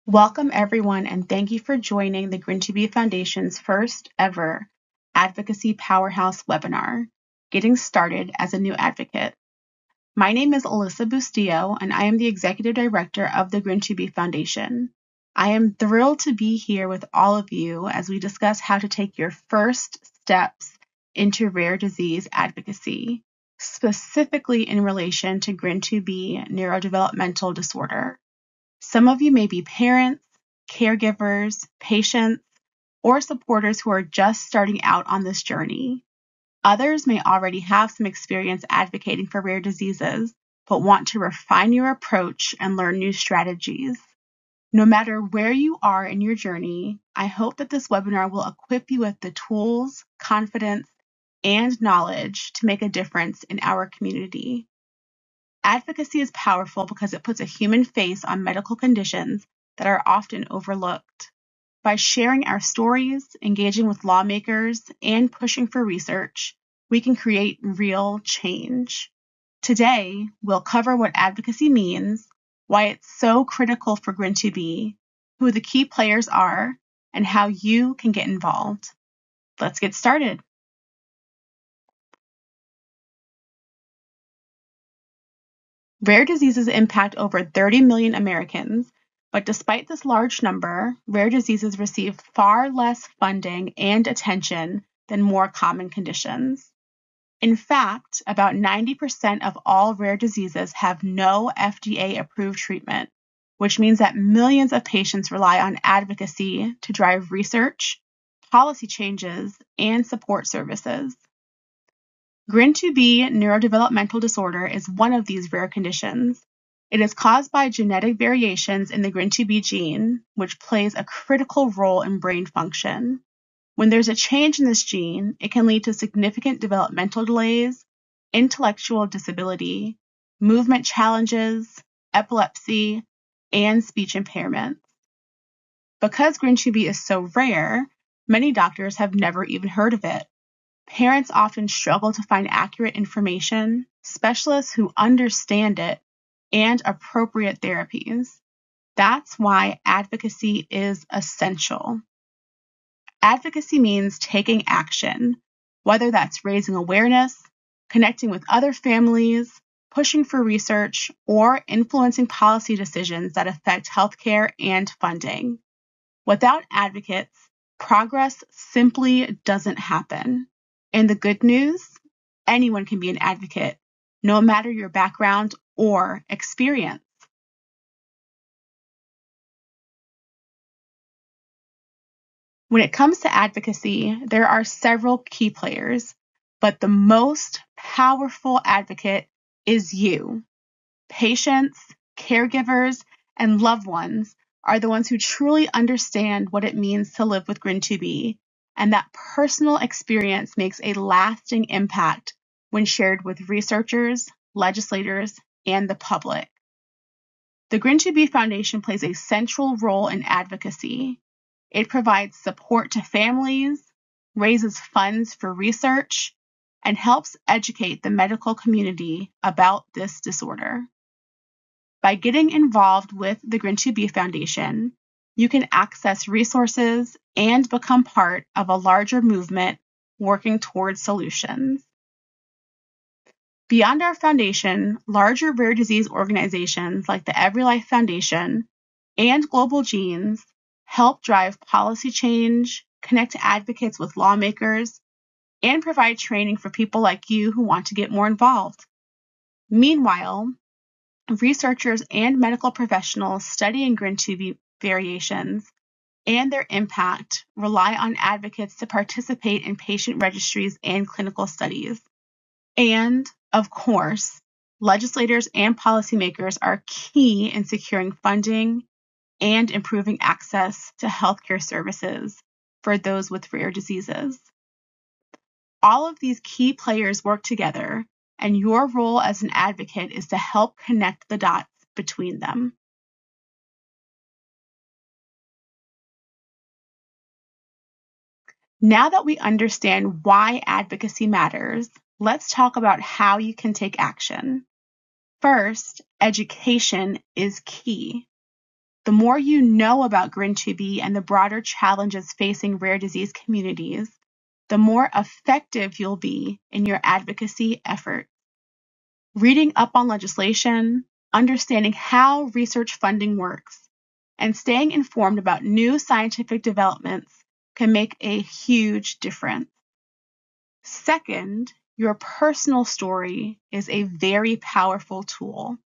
Welcome everyone and thank you for joining the GRIN2B Foundation's first ever Advocacy Powerhouse webinar, Getting Started as a New Advocate. My name is Alyssa Bustillo and I am the Executive Director of the GRIN2B Foundation. I am thrilled to be here with all of you as we discuss how to take your first steps into rare disease advocacy, specifically in relation to GRIN2B neurodevelopmental disorder. Some of you may be parents, caregivers, patients, or supporters who are just starting out on this journey. Others may already have some experience advocating for rare diseases, but want to refine your approach and learn new strategies. No matter where you are in your journey, I hope that this webinar will equip you with the tools, confidence, and knowledge to make a difference in our community. Advocacy is powerful because it puts a human face on medical conditions that are often overlooked. By sharing our stories, engaging with lawmakers, and pushing for research, we can create real change. Today, we'll cover what advocacy means, why it's so critical for GRIN2B, who the key players are, and how you can get involved. Let's get started. Rare diseases impact over 30 million Americans, but despite this large number, rare diseases receive far less funding and attention than more common conditions. In fact, about 90% of all rare diseases have no FDA-approved treatment, which means that millions of patients rely on advocacy to drive research, policy changes, and support services. GRIN2B neurodevelopmental disorder is one of these rare conditions. It is caused by genetic variations in the GRIN2B gene, which plays a critical role in brain function. When there's a change in this gene, it can lead to significant developmental delays, intellectual disability, movement challenges, epilepsy, and speech impairments. Because GRIN2B is so rare, many doctors have never even heard of it. Parents often struggle to find accurate information, specialists who understand it, and appropriate therapies. That's why advocacy is essential. Advocacy means taking action, whether that's raising awareness, connecting with other families, pushing for research, or influencing policy decisions that affect healthcare and funding. Without advocates, progress simply doesn't happen. And the good news, anyone can be an advocate, no matter your background or experience. When it comes to advocacy, there are several key players, but the most powerful advocate is you. Patients, caregivers, and loved ones are the ones who truly understand what it means to live with GRIN2B, and that personal experience makes a lasting impact when shared with researchers, legislators, and the public. The GRIN2B Foundation plays a central role in advocacy. It provides support to families, raises funds for research, and helps educate the medical community about this disorder. By getting involved with the GRIN2B Foundation, you can access resources and become part of a larger movement working towards solutions. Beyond our foundation, larger rare disease organizations like the EveryLife Foundation and Global Genes help drive policy change, connect advocates with lawmakers, and provide training for people like you who want to get more involved. Meanwhile, researchers and medical professionals studying GRIN2B variations and their impact rely on advocates to participate in patient registries and clinical studies. And, of course, legislators and policymakers are key in securing funding and improving access to healthcare services for those with rare diseases. All of these key players work together, and your role as an advocate is to help connect the dots between them. Now that we understand why advocacy matters, let's talk about how you can take action. First, education is key. The more you know about GRIN2B and the broader challenges facing rare disease communities, the more effective you'll be in your advocacy efforts. Reading up on legislation, understanding how research funding works, and staying informed about new scientific developments can make a huge difference. Second, your personal story is a very powerful tool.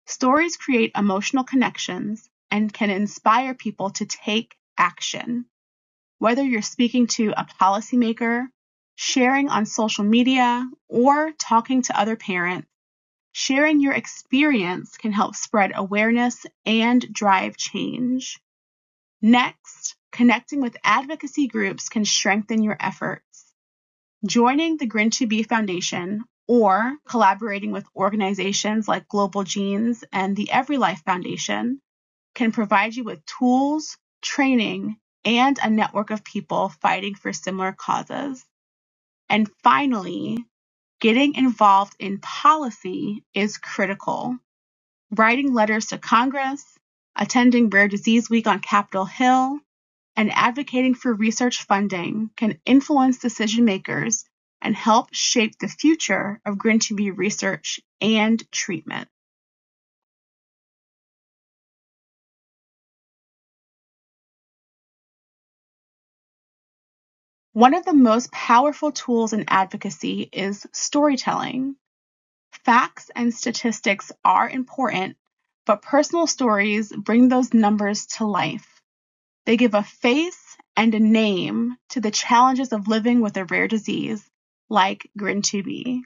Stories create emotional connections and can inspire people to take action. Whether you're speaking to a policymaker, sharing on social media, or talking to other parents, sharing your experience can help spread awareness and drive change. Next, connecting with advocacy groups can strengthen your efforts. Joining the GRIN2B Foundation or collaborating with organizations like Global Genes and the Every Life Foundation can provide you with tools, training, and a network of people fighting for similar causes. And finally, getting involved in policy is critical. Writing letters to Congress, attending Rare Disease Week on Capitol Hill, and advocating for research funding can influence decision makers and help shape the future of GRIN2B research and treatment. One of the most powerful tools in advocacy is storytelling. Facts and statistics are important, but personal stories bring those numbers to life. They give a face and a name to the challenges of living with a rare disease like GRIN2B.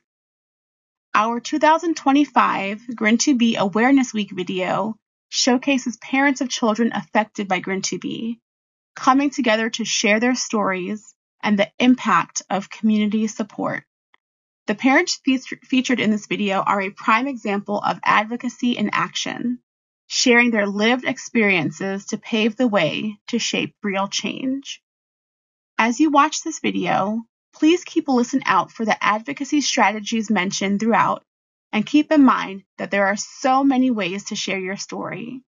Our 2025 GRIN2B Awareness Week video showcases parents of children affected by GRIN2B coming together to share their stories and the impact of community support. The parents featured in this video are a prime example of advocacy in action, sharing their lived experiences to pave the way to shape real change. As you watch this video, please keep a listen out for the advocacy strategies mentioned throughout, and keep in mind that there are so many ways to share your story.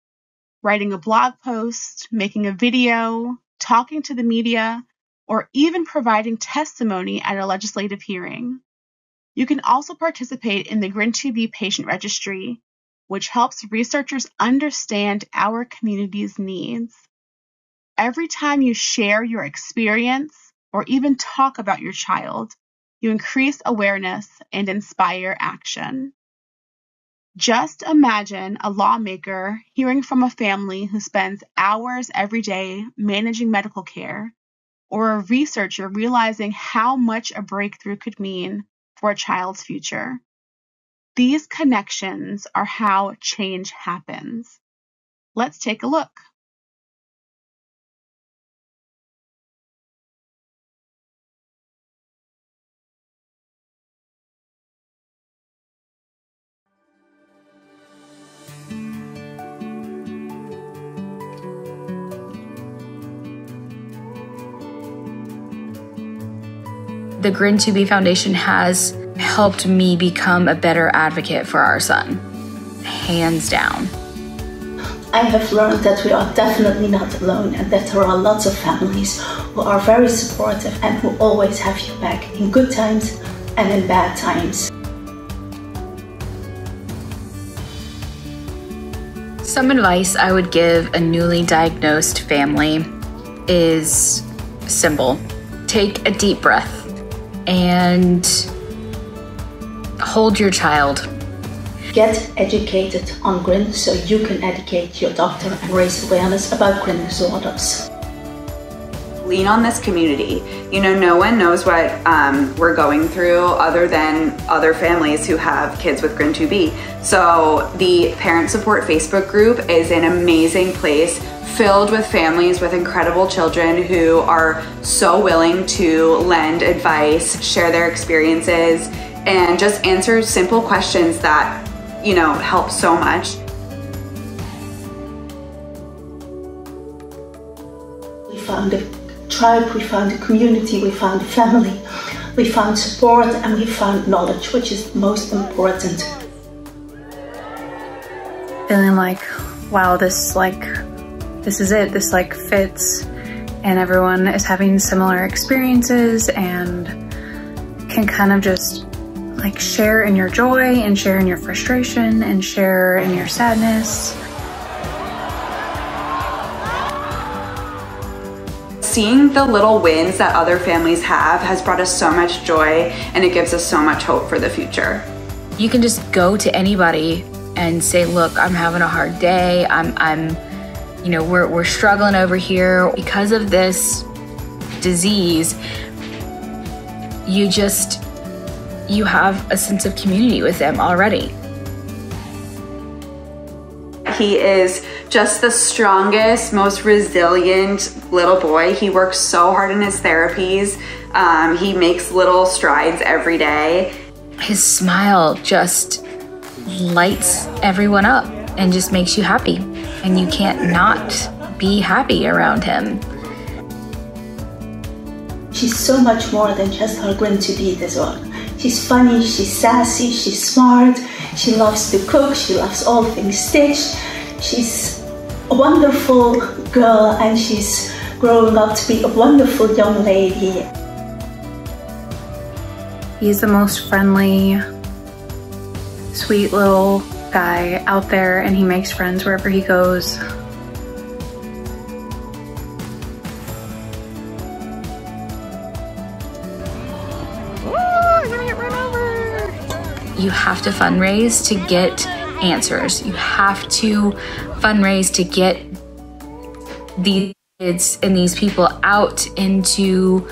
Writing a blog post, making a video, talking to the media, or even providing testimony at a legislative hearing. You can also participate in the GRIN2B patient registry, which helps researchers understand our community's needs. Every time you share your experience or even talk about your child, you increase awareness and inspire action. Just imagine a lawmaker hearing from a family who spends hours every day managing medical care, or a researcher realizing how much a breakthrough could mean for a child's future. These connections are how change happens. Let's take a look. The GRIN2B Foundation has helped me become a better advocate for our son, hands down. I have learned that we are definitely not alone and that there are lots of families who are very supportive and who always have you back in good times and in bad times. Some advice I would give a newly diagnosed family is simple. Take a deep breath and hold your child. Get educated on GRIN so you can educate your doctor and raise awareness about GRIN disorders. Lean on this community. You know, no one knows what we're going through other than other families who have kids with GRIN2B. So the Parent Support Facebook group is an amazing place filled with families with incredible children who are so willing to lend advice, share their experiences, and just answer simple questions that, you know, help so much. We found a tribe, we found a community, we found a family, we found support, and we found knowledge, which is most important. Feeling like, wow, this this is it, this like fits, and everyone is having similar experiences and can kind of just like share in your joy and share in your frustration and share in your sadness. Seeing the little wins that other families have has brought us so much joy, and it gives us so much hope for the future. You can just go to anybody and say, look, I'm having a hard day. We're struggling over here because of this disease. You have a sense of community with them already. He is just the strongest, most resilient little boy. He works so hard in his therapies. He makes little strides every day. His smile just lights everyone up and just makes you happy. And you can't not be happy around him. She's so much more than just her GRIN2B disorder. She's funny, she's sassy, she's smart, she loves to cook, she loves all things Stitch. She's a wonderful girl, and she's growing up to be a wonderful young lady. He's the most friendly, sweet little guy out there, and he makes friends wherever he goes. You have to fundraise to get answers. You have to fundraise to get these kids and these people out into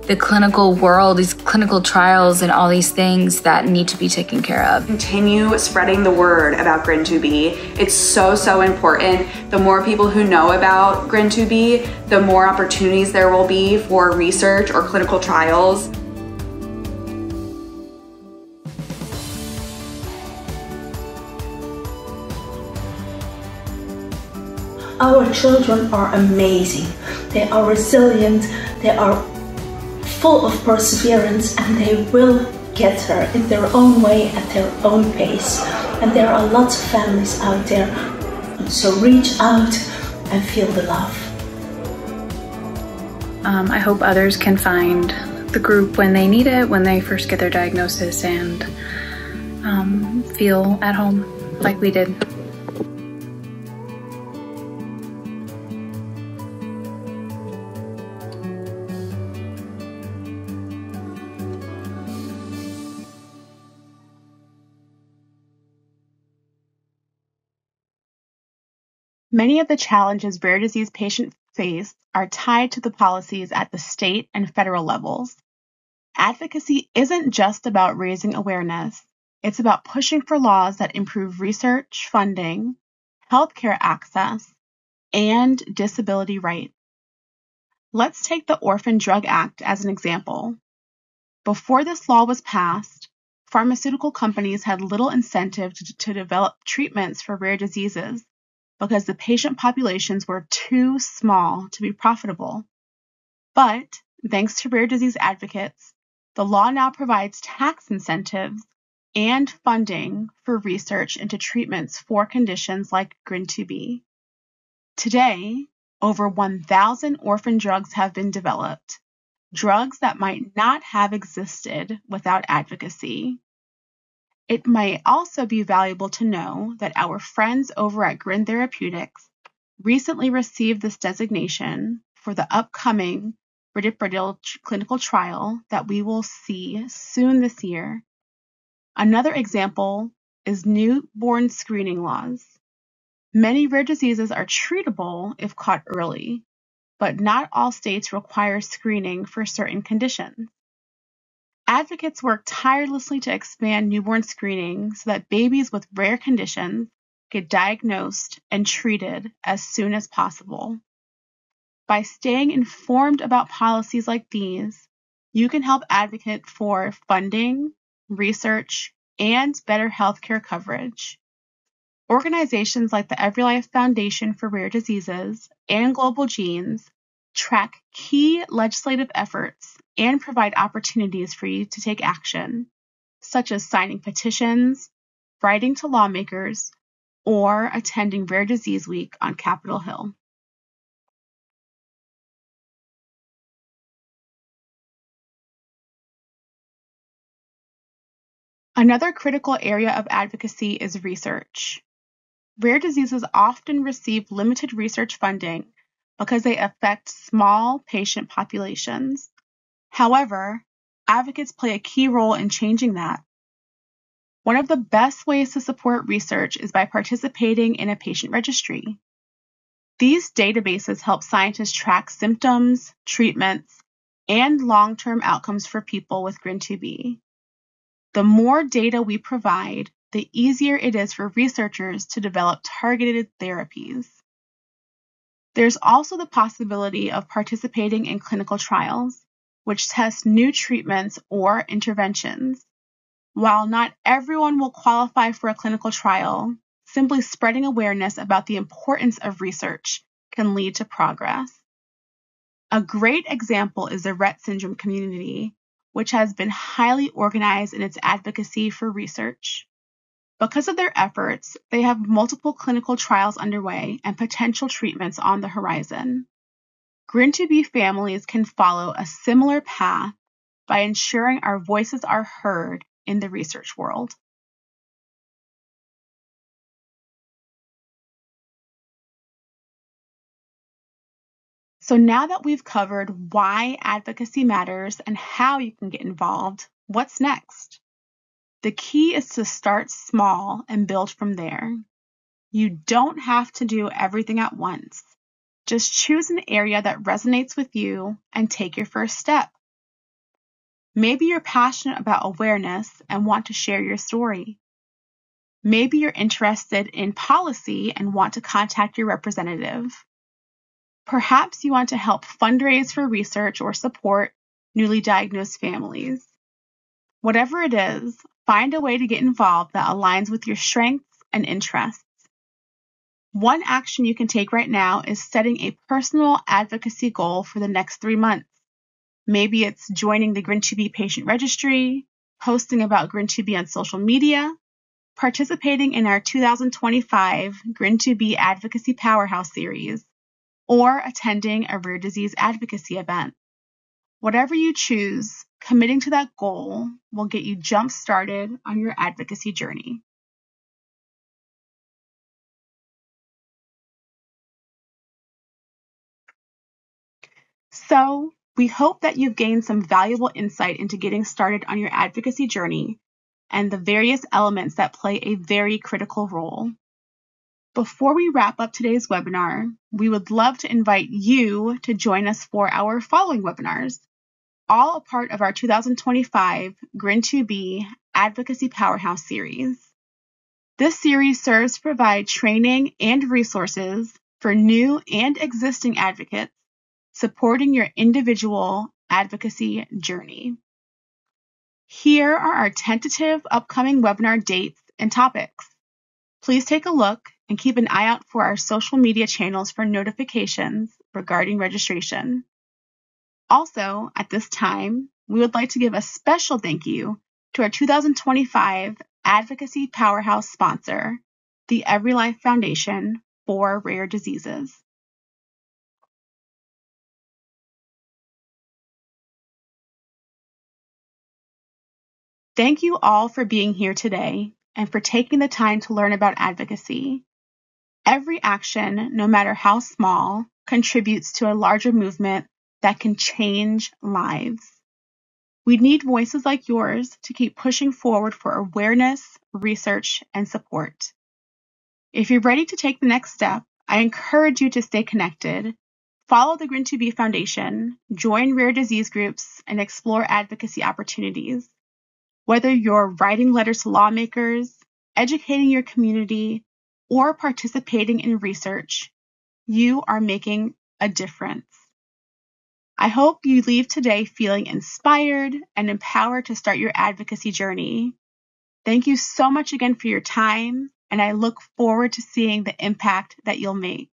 the clinical world, these clinical trials and all these things that need to be taken care of. Continue spreading the word about GRIN2B. It's so, so important. The more people who know about GRIN2B, the more opportunities there will be for research or clinical trials. Our children are amazing. They are resilient, they are full of perseverance, and they will get there in their own way, at their own pace. And there are lots of families out there, so reach out and feel the love. I hope others can find the group when they need it, when they first get their diagnosis, and feel at home like we did. Many of the challenges rare disease patients face are tied to the policies at the state and federal levels. Advocacy isn't just about raising awareness. It's about pushing for laws that improve research, funding, healthcare access, and disability rights. Let's take the Orphan Drug Act as an example. Before this law was passed, pharmaceutical companies had little incentive to develop treatments for rare diseases because the patient populations were too small to be profitable. But thanks to rare disease advocates, the law now provides tax incentives and funding for research into treatments for conditions like GRIN2B. Today, over 1,000 orphan drugs have been developed, drugs that might not have existed without advocacy. It might also be valuable to know that our friends over at GRIN Therapeutics recently received this designation for the upcoming Ridipril clinical trial that we will see soon this year. Another example is newborn screening laws. Many rare diseases are treatable if caught early, but not all states require screening for certain conditions. Advocates work tirelessly to expand newborn screening so that babies with rare conditions get diagnosed and treated as soon as possible. By staying informed about policies like these, you can help advocate for funding, research, and better healthcare coverage. Organizations like the EveryLife Foundation for Rare Diseases and Global Genes track key legislative efforts and provide opportunities for you to take action, such as signing petitions, writing to lawmakers, or attending Rare Disease Week on Capitol Hill. Another critical area of advocacy is research. Rare diseases often receive limited research funding because they affect small patient populations. However, advocates play a key role in changing that. One of the best ways to support research is by participating in a patient registry. These databases help scientists track symptoms, treatments, and long-term outcomes for people with GRIN2B. The more data we provide, the easier it is for researchers to develop targeted therapies. There's also the possibility of participating in clinical trials, which test new treatments or interventions. While not everyone will qualify for a clinical trial, simply spreading awareness about the importance of research can lead to progress. A great example is the Rett syndrome community, which has been highly organized in its advocacy for research. Because of their efforts, they have multiple clinical trials underway and potential treatments on the horizon. GRIN2B families can follow a similar path by ensuring our voices are heard in the research world. So now that we've covered why advocacy matters and how you can get involved, what's next? The key is to start small and build from there. You don't have to do everything at once. Just choose an area that resonates with you and take your first step. Maybe you're passionate about awareness and want to share your story. Maybe you're interested in policy and want to contact your representative. Perhaps you want to help fundraise for research or support newly diagnosed families. Whatever it is, find a way to get involved that aligns with your strengths and interests. One action you can take right now is setting a personal advocacy goal for the next 3 months. Maybe it's joining the GRIN2B patient registry, posting about GRIN2B on social media, participating in our 2025 GRIN2B Advocacy Powerhouse series, or attending a rare disease advocacy event. Whatever you choose, committing to that goal will get you jump-started on your advocacy journey. So, we hope that you've gained some valuable insight into getting started on your advocacy journey and the various elements that play a very critical role. Before we wrap up today's webinar, we would love to invite you to join us for our following webinars, all a part of our 2025 GRIN2B Advocacy Powerhouse series. This series serves to provide training and resources for new and existing advocates, supporting your individual advocacy journey. Here are our tentative upcoming webinar dates and topics. Please take a look and keep an eye out for our social media channels for notifications regarding registration. Also, at this time, we would like to give a special thank you to our 2025 Advocacy Powerhouse sponsor, the EveryLife Foundation for Rare Diseases. Thank you all for being here today and for taking the time to learn about advocacy. Every action, no matter how small, contributes to a larger movement that can change lives. We need voices like yours to keep pushing forward for awareness, research, and support. If you're ready to take the next step, I encourage you to stay connected, follow the GRIN2B Foundation, join rare disease groups, and explore advocacy opportunities. Whether you're writing letters to lawmakers, educating your community, or participating in research, you are making a difference. I hope you leave today feeling inspired and empowered to start your advocacy journey. Thank you so much again for your time, and I look forward to seeing the impact that you'll make.